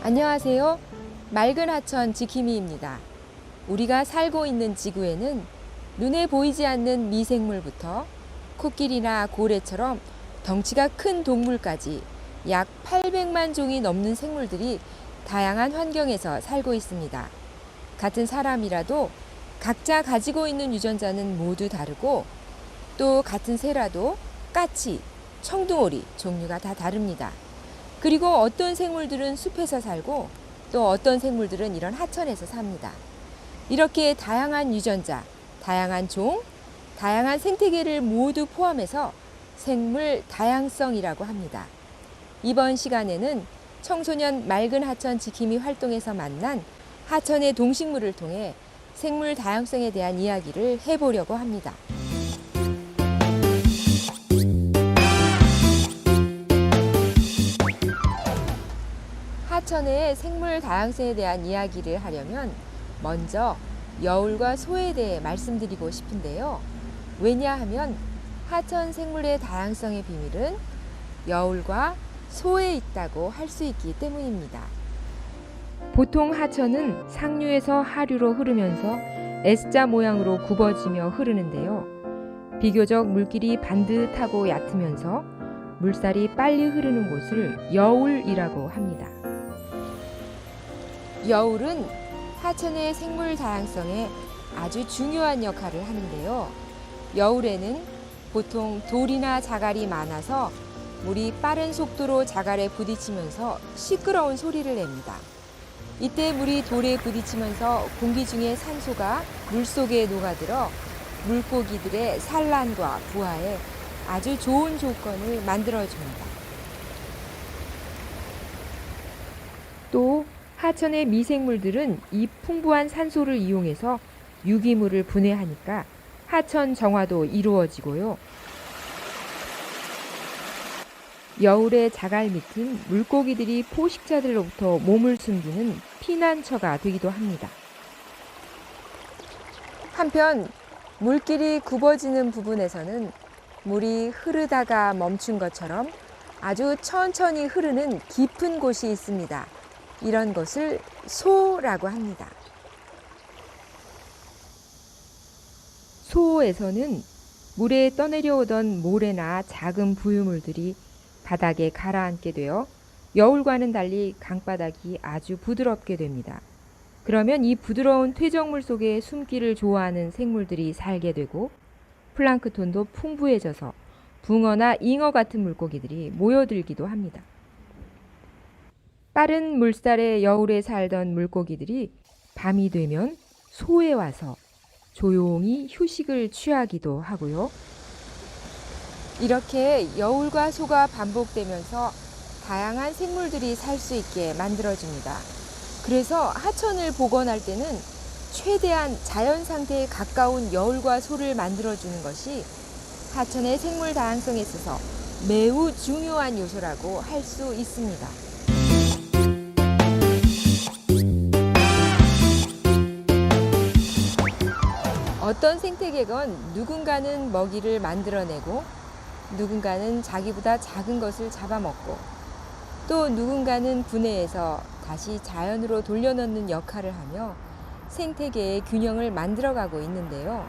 안녕하세요. 맑은 하천 지킴이입니다. 우리가 살고 있는 지구에는 눈에 보이지 않는 미생물부터 코끼리나 고래처럼 덩치가 큰 동물까지 약 800만 종이 넘는 생물들이 다양한 환경에서 살고 있습니다. 같은 사람이라도 각자 가지고 있는 유전자는 모두 다르고 또 같은 새라도 까치, 청둥오리 종류가 다 다릅니다. 그리고 어떤 생물들은 숲에서 살고 또 어떤 생물들은 이런 하천에서 삽니다. 이렇게 다양한 유전자, 다양한 종, 다양한 생태계를 모두 포함해서 생물 다양성이라고 합니다. 이번 시간에는 청소년 맑은 하천 지킴이 활동에서 만난 하천의 동식물을 통해 생물 다양성에 대한 이야기를 해보려고 합니다. 하천의 생물 다양성에 대한 이야기를 하려면 먼저 여울과 소에 대해 말씀드리고 싶은데요. 왜냐하면 하천 생물의 다양성의 비밀은 여울과 소에 있다고 할 수 있기 때문입니다. 보통 하천은 상류에서 하류로 흐르면서 S자 모양으로 굽어지며 흐르는데요. 비교적 물길이 반듯하고 얕으면서 물살이 빨리 흐르는 곳을 여울이라고 합니다. 여울은 하천의 생물 다양성에 아주 중요한 역할을 하는데요. 여울에는 보통 돌이나 자갈이 많아서 물이 빠른 속도로 자갈에 부딪히면서 시끄러운 소리를 냅니다. 이때 물이 돌에 부딪히면서 공기 중에 산소가 물속에 녹아들어 물고기들의 산란과 부화에 아주 좋은 조건을 만들어줍니다. 또 하천의 미생물들은 이 풍부한 산소를 이용해서 유기물을 분해하니까 하천 정화도 이루어지고요. 여울의 자갈 밑은 물고기들이 포식자들로부터 몸을 숨기는 피난처가 되기도 합니다. 한편 물길이 굽어지는 부분에서는 물이 흐르다가 멈춘 것처럼 아주 천천히 흐르는 깊은 곳이 있습니다. 이런 것을 소라고 합니다. 소에서는 물에 떠내려오던 모래나 작은 부유물들이 바닥에 가라앉게 되어 여울과는 달리 강바닥이 아주 부드럽게 됩니다. 그러면 이 부드러운 퇴적물 속에 숨기를 좋아하는 생물들이 살게 되고 플랑크톤도 풍부해져서 붕어나 잉어 같은 물고기들이 모여들기도 합니다. 빠른 물살의 여울에 살던 물고기들이 밤이 되면 소에 와서 조용히 휴식을 취하기도 하고요. 이렇게 여울과 소가 반복되면서 다양한 생물들이 살 수 있게 만들어줍니다. 그래서 하천을 복원할 때는 최대한 자연 상태에 가까운 여울과 소를 만들어주는 것이 하천의 생물 다양성에 있어서 매우 중요한 요소라고 할 수 있습니다. 어떤 생태계건 누군가는 먹이를 만들어내고 누군가는 자기보다 작은 것을 잡아먹고 또 누군가는 분해해서 다시 자연으로 돌려놓는 역할을 하며 생태계의 균형을 만들어가고 있는데요.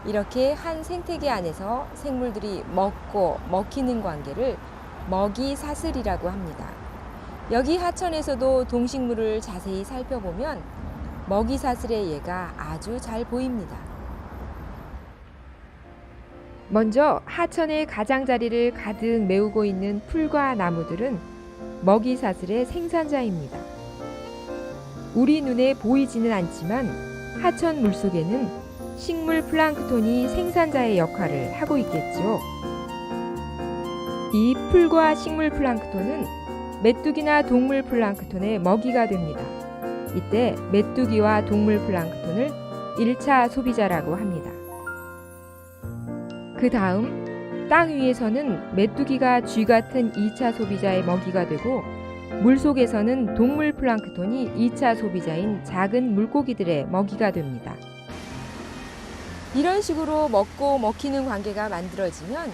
이렇게 한 생태계 안에서 생물들이 먹고 먹히는 관계를 먹이사슬이라고 합니다. 여기 하천에서도 동식물을 자세히 살펴보면 먹이사슬의 예가 아주 잘 보입니다. 먼저 하천의 가장자리를 가득 메우고 있는 풀과 나무들은 먹이사슬의 생산자입니다. 우리 눈에 보이지는 않지만 하천 물속에는 식물 플랑크톤이 생산자의 역할을 하고 있겠죠. 이 풀과 식물 플랑크톤은 메뚜기나 동물 플랑크톤의 먹이가 됩니다. 이때 메뚜기와 동물 플랑크톤을 1차 소비자라고 합니다. 그 다음 땅 위에서는 메뚜기가 쥐 같은 2차 소비자의 먹이가 되고 물속에서는 동물 플랑크톤이 2차 소비자인 작은 물고기들의 먹이가 됩니다. 이런 식으로 먹고 먹히는 관계가 만들어지면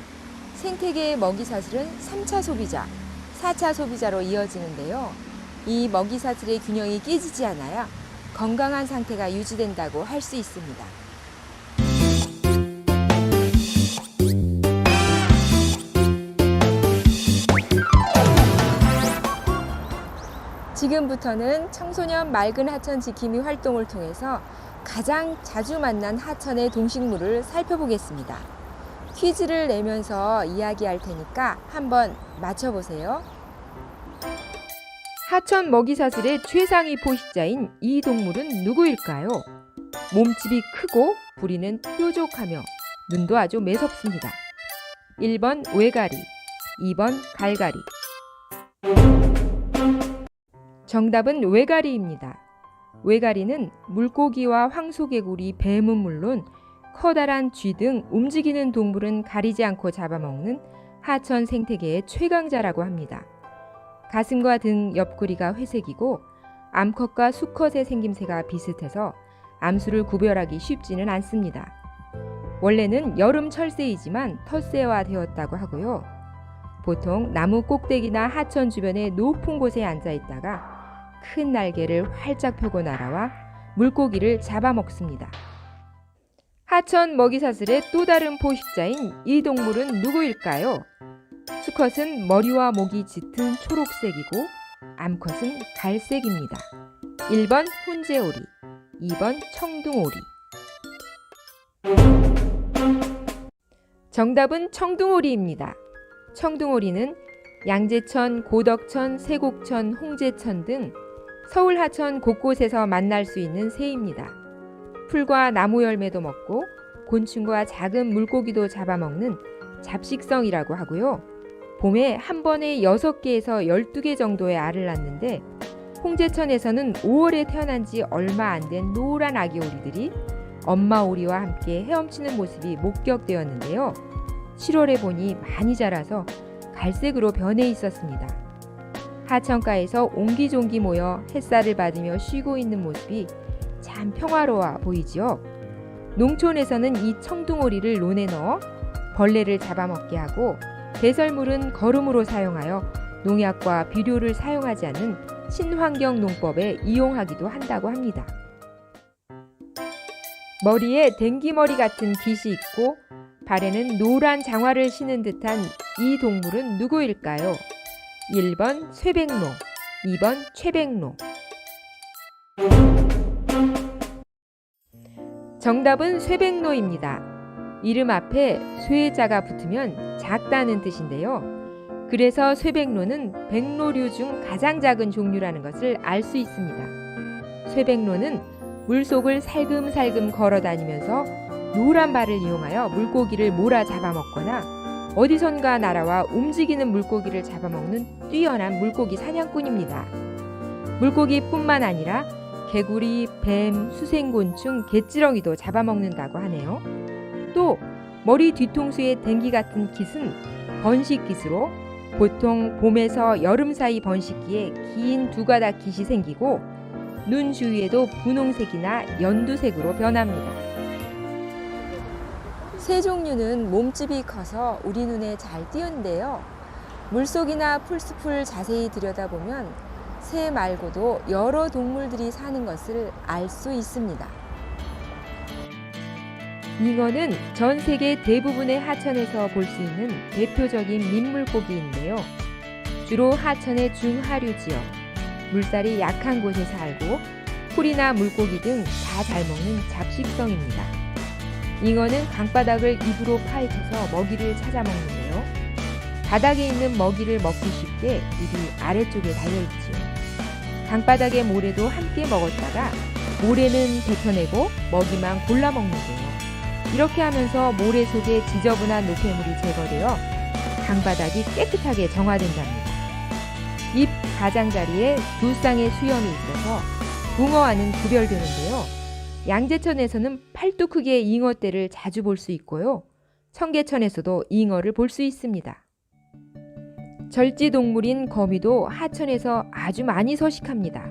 생태계의 먹이사슬은 3차 소비자, 4차 소비자로 이어지는데요. 이 먹이사슬의 균형이 깨지지 않아야 건강한 상태가 유지된다고 할 수 있습니다. 지금부터는 청소년 맑은 하천 지킴이 활동을 통해서 가장 자주 만난 하천의 동식물을 살펴보겠습니다. 퀴즈를 내면서 이야기할 테니까 한번 맞춰보세요. 하천 먹이사슬의 최상위 포식자인 이 동물은 누구일까요? 몸집이 크고 부리는 뾰족하며 눈도 아주 매섭습니다. 1번 외가리, 2번 갈가리. 정답은 외가리입니다. 외가리는 물고기와 황소개구리, 뱀은 물론 커다란 쥐 등 움직이는 동물은 가리지 않고 잡아먹는 하천 생태계의 최강자라고 합니다. 가슴과 등 옆구리가 회색이고 암컷과 수컷의 생김새가 비슷해서 암수를 구별하기 쉽지는 않습니다. 원래는 여름 철새이지만 텃새화되었다고 하고요. 보통 나무 꼭대기나 하천 주변의 높은 곳에 앉아 있다가 큰 날개를 활짝 펴고 날아와 물고기를 잡아먹습니다. 하천 먹이사슬의 또 다른 포식자인 이 동물은 누구일까요? 수컷은 머리와 목이 짙은 초록색이고 암컷은 갈색입니다. 1번 훈제오리, 2번 청둥오리. 정답은 청둥오리입니다. 청둥오리는 양재천, 고덕천, 세곡천, 홍제천 등 서울 하천 곳곳에서 만날 수 있는 새입니다. 풀과 나무 열매도 먹고 곤충과 작은 물고기도 잡아먹는 잡식성이라고 하고요. 봄에 한 번에 6개에서 12개 정도의 알을 낳는데 홍제천에서는 5월에 태어난 지 얼마 안 된 노란 아기 오리들이 엄마 오리와 함께 헤엄치는 모습이 목격되었는데요. 7월에 보니 많이 자라서 갈색으로 변해 있었습니다. 하천가에서 옹기종기 모여 햇살을 받으며 쉬고 있는 모습이 참 평화로워 보이지요. 농촌에서는 이 청둥오리를 논에 넣어 벌레를 잡아먹게 하고 배설물은 거름으로 사용하여 농약과 비료를 사용하지 않는 친환경 농법에 이용하기도 한다고 합니다. 머리에 댕기머리 같은 깃이 있고 발에는 노란 장화를 신은 듯한 이 동물은 누구일까요? 1번 쇠백로, 2번 최백로. 정답은 쇠백로입니다. 이름 앞에 쇠자가 붙으면 작다는 뜻인데요. 그래서 쇠백로는 백로류 중 가장 작은 종류라는 것을 알 수 있습니다. 쇠백로는 물속을 살금살금 걸어 다니면서 노란 발을 이용하여 물고기를 몰아 잡아먹거나 어디선가 날아와 움직이는 물고기를 잡아먹는 뛰어난 물고기 사냥꾼입니다. 물고기뿐만 아니라 개구리, 뱀, 수생곤충, 개찌렁이도 잡아먹는다고 하네요. 또 머리 뒤통수에 댕기 같은 깃은 번식깃으로 보통 봄에서 여름 사이 번식기에 긴 두 가닥 깃이 생기고 눈 주위에도 분홍색이나 연두색으로 변합니다. 새 종류는 몸집이 커서 우리 눈에 잘 띄는데요. 물속이나 풀숲을 자세히 들여다보면 새 말고도 여러 동물들이 사는 것을 알 수 있습니다. 잉어는 전 세계 대부분의 하천에서 볼 수 있는 대표적인 민물고기인데요. 주로 하천의 중하류 지역, 물살이 약한 곳에 살고 풀이나 물고기 등 다 잘 먹는 잡식성입니다. 잉어는 강바닥을 입으로 파헤쳐서 먹이를 찾아 먹는데요. 바닥에 있는 먹이를 먹기 쉽게 입이 아래쪽에 달려있지요. 강바닥의 모래도 함께 먹었다가 모래는 뱉어내고 먹이만 골라 먹는데요. 이렇게 하면서 모래 속의 지저분한 노폐물이 제거되어 강바닥이 깨끗하게 정화된답니다. 입 가장자리에 두 쌍의 수염이 있어서 붕어와는 구별되는데요. 양재천에서는 팔뚝 크기의 잉어떼를 자주 볼 수 있고요. 청계천에서도 잉어를 볼 수 있습니다. 절지동물인 거미도 하천에서 아주 많이 서식합니다.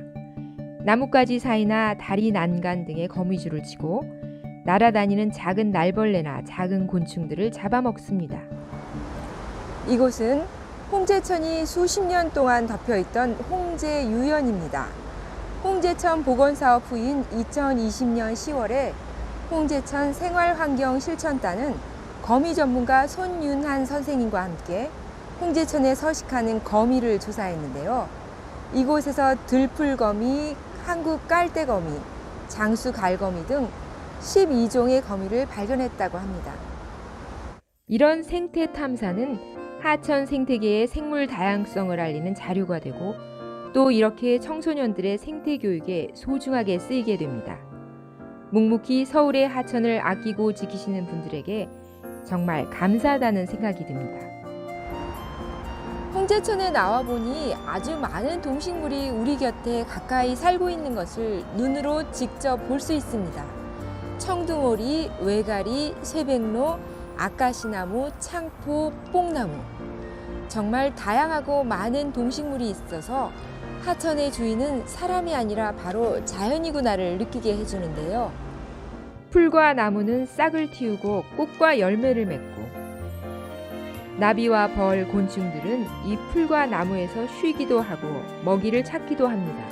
나뭇가지 사이나 다리 난간 등의 거미줄을 치고 날아다니는 작은 날벌레나 작은 곤충들을 잡아먹습니다. 이곳은 홍제천이 수십 년 동안 덮여있던 홍제유연입니다. 홍제천 복원사업 후인 2020년 10월에 홍제천 생활환경실천단은 거미 전문가 손윤한 선생님과 함께 홍제천에 서식하는 거미를 조사했는데요. 이곳에서 들풀거미, 한국 깔대거미, 장수갈거미 등 12종의 거미를 발견했다고 합니다. 이런 생태 탐사는 하천 생태계의 생물 다양성을 알리는 자료가 되고 또 이렇게 청소년들의 생태 교육에 소중하게 쓰이게 됩니다. 묵묵히 서울의 하천을 아끼고 지키시는 분들에게 정말 감사하다는 생각이 듭니다. 홍제천에 나와보니 아주 많은 동식물이 우리 곁에 가까이 살고 있는 것을 눈으로 직접 볼 수 있습니다. 청둥오리, 외가리, 쇠백로, 아까시나무, 창포, 뽕나무. 정말 다양하고 많은 동식물이 있어서 하천의 주인은 사람이 아니라 바로 자연이구나를 느끼게 해주는데요. 풀과 나무는 싹을 틔우고 꽃과 열매를 맺고 나비와 벌, 곤충들은 이 풀과 나무에서 쉬기도 하고 먹이를 찾기도 합니다.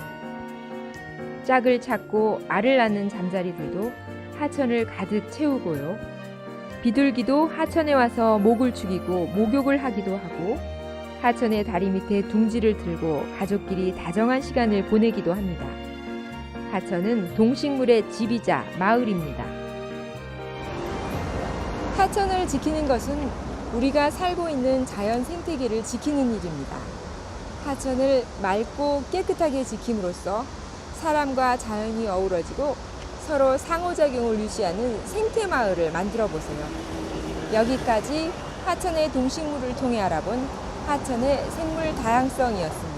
짝을 찾고 알을 낳는 잠자리들도 하천을 가득 채우고요. 비둘기도 하천에 와서 목을 축이고 목욕을 하기도 하고 하천의 다리 밑에 둥지를 들고 가족끼리 다정한 시간을 보내기도 합니다. 하천은 동식물의 집이자 마을입니다. 하천을 지키는 것은 우리가 살고 있는 자연 생태계를 지키는 일입니다. 하천을 맑고 깨끗하게 지킴으로써 사람과 자연이 어우러지고 서로 상호작용을 유지하는 생태마을을 만들어 보세요. 여기까지 하천의 동식물을 통해 알아본 하천의 생물 다양성이었습니다.